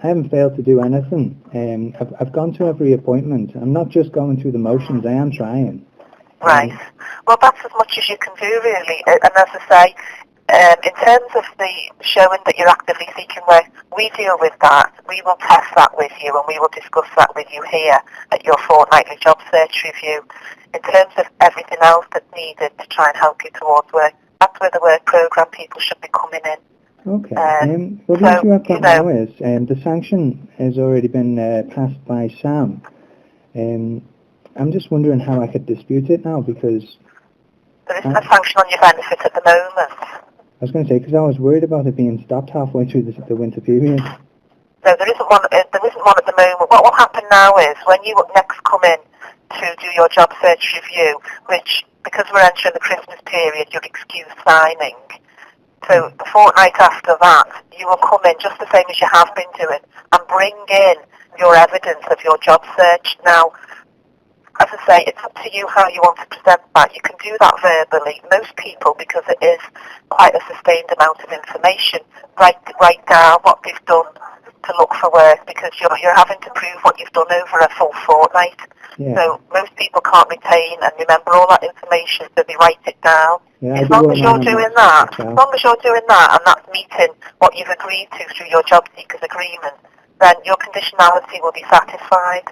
I haven't failed to do anything. I've gone to every appointment. I'm not just going through the motions. I am trying. Right. Well, that's as much as you can do, really. And as I say, in terms of the showing that you're actively seeking work, we deal with that. We will test that with you, and we will discuss that with you here at your fortnightly job search review. In terms of everything else that's needed to try and help you towards work, that's where the work programme people should be coming in. Okay. Well, the issue I've got now is the sanction has already been passed by Sam. I'm just wondering how I could dispute it now, because there isn't a sanction on your benefit at the moment. I was going to say, because I was worried about it being stopped halfway through the winter period. No, there isn't one. There isn't one at the moment. What will happen now is when you next come in to do your job search review, which, because we're entering the Christmas period, you'll excuse signing. So the fortnight after that, you will come in just the same as you have been doing and bring in your evidence of your job search. Now, as I say, it's up to you how you want to present that. You can do that verbally. Most people, because it is quite a sustained amount of information, write down what they've done to look for work, because you're having to prove what you've done over a full fortnight. Yeah. So most people can't retain and remember all that information, so they write it down. Yeah, as long as you're doing that, and that's meeting what you've agreed to through your job seekers agreement, then your conditionality will be satisfied.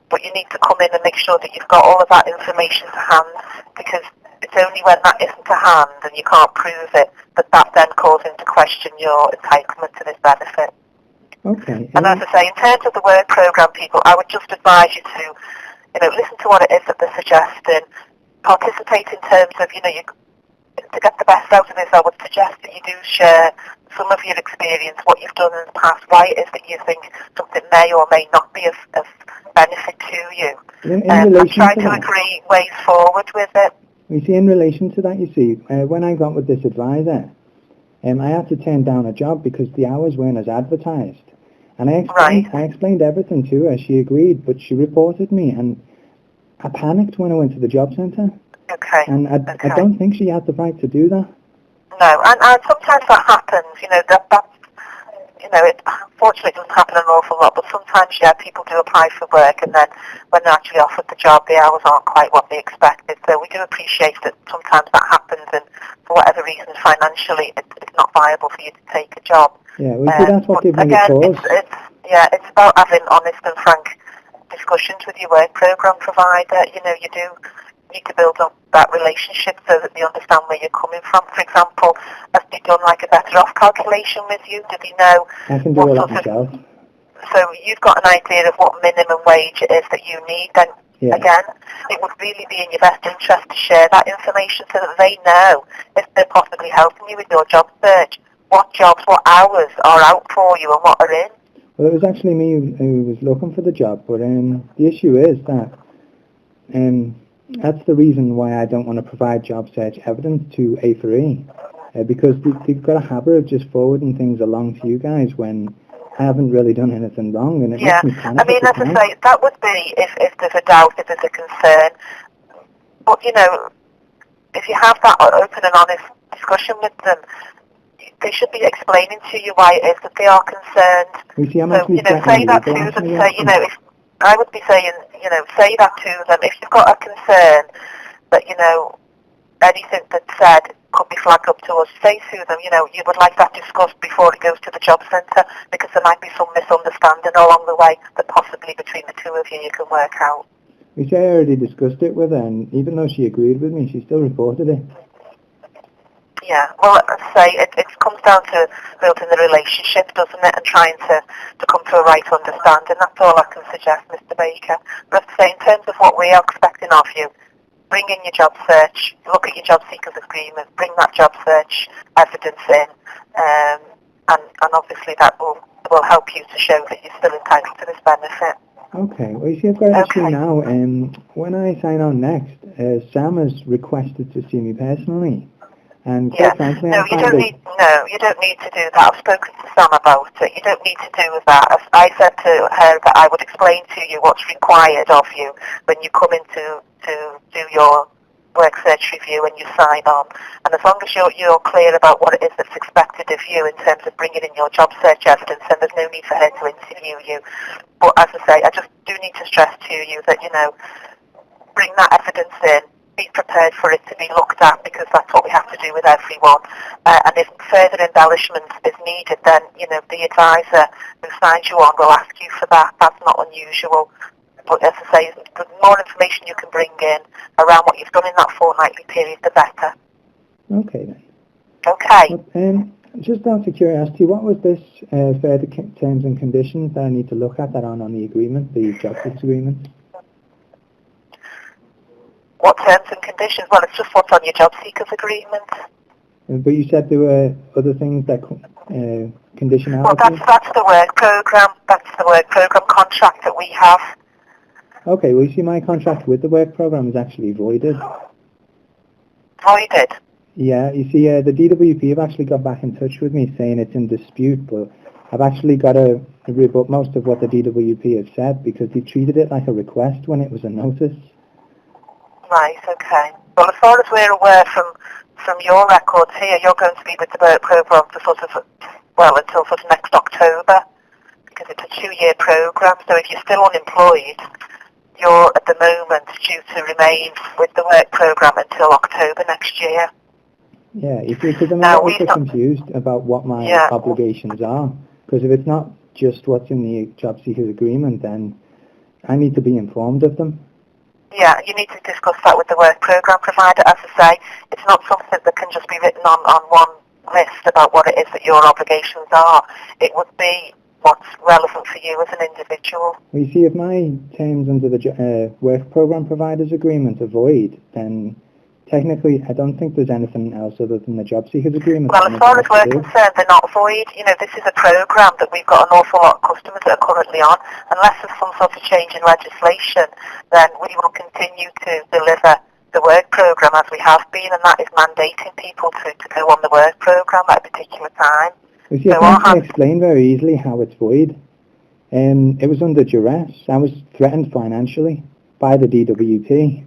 But you need to come in and make sure that you've got all of that information to hand, because it's only when that isn't to hand and you can't prove it that then calls into question your entitlement to this benefit. Okay. And as I say, in terms of the work programme people, I would just advise you to, listen to what it is that they're suggesting, participate in terms of, to get the best out of this, I would suggest that you do share some of your experience, what you've done in the past, why it is that you think something may or may not be of benefit to you. And try to agree ways forward with it. You see, in relation to that, when I got with this advisor, I had to turn down a job because the hours weren't as advertised. And I explained everything to her. She agreed, but she reported me, and I panicked when I went to the job centre. Okay. And I don't think she had the right to do that. No, and sometimes that happens. It unfortunately doesn't happen an awful lot, but sometimes, people do apply for work, and then when they're actually offered the job, the hours aren't quite what they expected. So we do appreciate that sometimes that happens, and for whatever reason, financially, it's not viable for you to take a job. Yeah, that's what gives me the pause. It's about having honest and frank discussions with your work programme provider. You do need to build up that relationship so that they understand where you're coming from. For example, have they done like a better off calculation with you? Do they know I can do all that myself. So you've got an idea of what minimum wage it is that you need, then again, it would really be in your best interest to share that information so that they know if they're possibly helping you with your job search, what jobs, what hours are out for you and what are in. Well, it was actually me who was looking for the job, but the issue is that that's the reason why I don't want to provide job search evidence to A4E, because they've got a habit of just forwarding things along to you guys when I haven't really done anything wrong, and it makes me panic. I mean, as I say, that would be if there's a doubt, if there's a concern. But, if you have that open and honest discussion with them, they should be explaining to you why it is that they are concerned. Say that to them. If I would be saying, say that to them. If you've got a concern that, anything that's said could be flagged up to us, say to them, you would like that discussed before it goes to the job centre, because there might be some misunderstanding along the way that possibly between the two of you can work out. You say I already discussed it with her, and even though she agreed with me, she still reported it. Yeah, well, as I say, it comes down to building the relationship, doesn't it, and trying to come to a right understanding. That's all I can suggest, Mr. Baker. But as I say, in terms of what we are expecting of you, bring in your job search, look at your job seekers agreement, bring that job search evidence in, and obviously that will help you to show that you're still entitled to this benefit. Okay, well, you see, I've got an issue now. When I sign on next, Sam has requested to see me personally. And quite frankly, you don't need to do that. I've spoken to Sam about it. You don't need to do that. I said to her that I would explain to you what's required of you when you come in to do your work search review and you sign on. And as long as you're clear about what it is that's expected of you in terms of bringing in your job search evidence, then there's no need for her to interview you. But as I say, I just do need to stress to you that, bring that evidence in, be prepared for it to be looked at, because that's what we have to do with everyone. And if further embellishment is needed, then, the advisor who signs you on will ask you for that. That's not unusual. But as I say, the more information you can bring in around what you've done in that fortnightly period, the better. Okay then. Okay. Well, just out of curiosity, what was this further terms and conditions that I need to look at that aren't on the agreement, the job seekers agreement? What terms and conditions? Well, it's just what's on your job seekers agreement. But you said there were other things that conditionality? Well, that's the work program. That's the work program contract that we have. Okay, well, you see, my contract with the work program is actually voided. Voided? Yeah, you see, the DWP have actually got back in touch with me saying it's in dispute, but I've actually got to rebut most of what the DWP have said because they treated it like a request when it was a notice. Right, okay. Well, as far as we're aware from your records here, you're going to be with the work program for until sort of next October, because it's a 2-year program. So if you're still unemployed, you're at the moment due to remain with the work program until October next year. Yeah, you see, because I'm a little confused about what my obligations are. Because if it's not just what's in the job seekers agreement, then I need to be informed of them. Yeah, you need to discuss that with the work program provider. As I say, it's not something that can just be written on one list about what it is that your obligations are. It would be what's relevant for you as an individual. Well, you see, if my terms under the work program providers agreement are void, then technically I don't think there's anything else other than the job seekers agreement. Well, as far as we're concerned, they're not void. This is a program that we've got an awful lot of customers that are currently on. Unless there's some sort of change in legislation, then we will continue to deliver the work program as we have been, and that is mandating people to go on the work program at a particular time. You see, I can explain very easily how it's void. It was under duress. I was threatened financially by the DWP.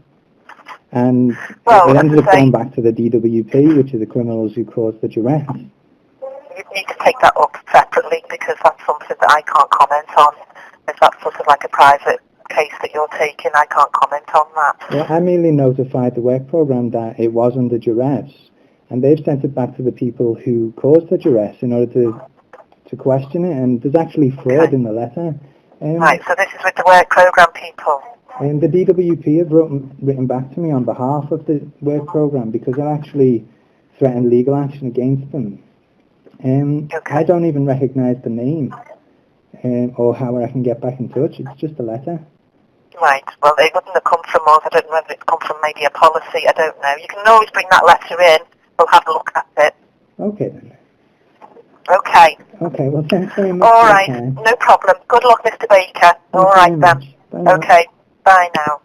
And it ended up going back to the DWP, which are the criminals who caused the duress. You need to take that up separately, because that's something that I can't comment on. If that's sort of like a private case that you're taking, I can't comment on that. Well, I merely notified the work program that it was under duress, and they've sent it back to the people who caused the duress in order to question it, and there's actually fraud in the letter. Right, so this is with the work program people. And the DWP have written back to me on behalf of the work program because I actually threatened legal action against them. I don't even recognise the name or how I can get back in touch. It's just a letter. Right. Well, it wouldn't have come from us. I don't know whether it's come from maybe a policy. I don't know. You can always bring that letter in. We'll have a look at it. Okay then. Okay. Okay. Well, thanks very much. All right. No problem. Good luck, Mr. Baker. All right then. Bye okay. Bye now.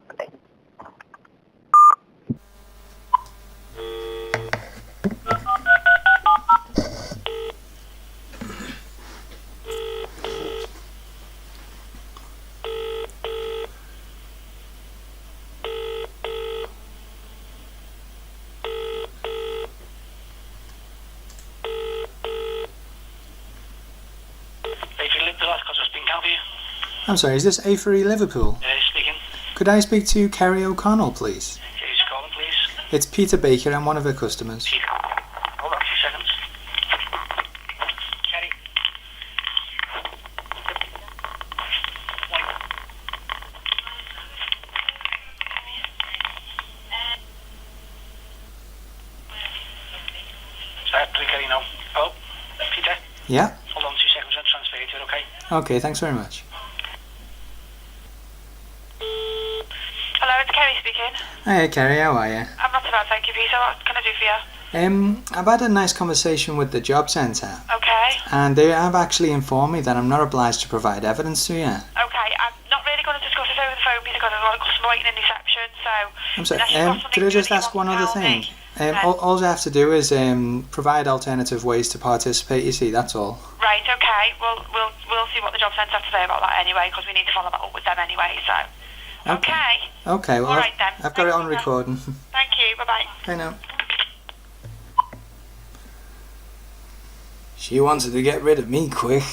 I'm sorry, is this A4E Liverpool? Speaking. Could I speak to Kerry O'Connell, please? Who's calling, please? It's Peter Baker, I'm one of her customers. Peter. Hold on 2 seconds. Kerry. Sorry, Kerry now. Oh, Peter? Yeah? Hold on 2 seconds, I'll transfer you to it, okay? Okay, thanks very much. Hello, it's Kerry speaking. Hey Kerry, how are you? I'm not so bad, thank you, Peter. What can I do for you? I've had a nice conversation with the Jobcenter. Okay. And they have actually informed me that I'm not obliged to provide evidence to you. Okay, I'm not really going to discuss it over the phone because I've got a customer waiting in reception, so... I'm sorry, could I just ask one other thing? All I have to do is provide alternative ways to participate, you see, that's all. Right, okay. Well, we'll see what the Jobcenter have to say about that anyway, because we need to follow that up with them anyway, so... Okay. Okay, well, All right then. I've got it on Thanks, recording. Thank you. Bye bye. I know. She wanted to get rid of me quick.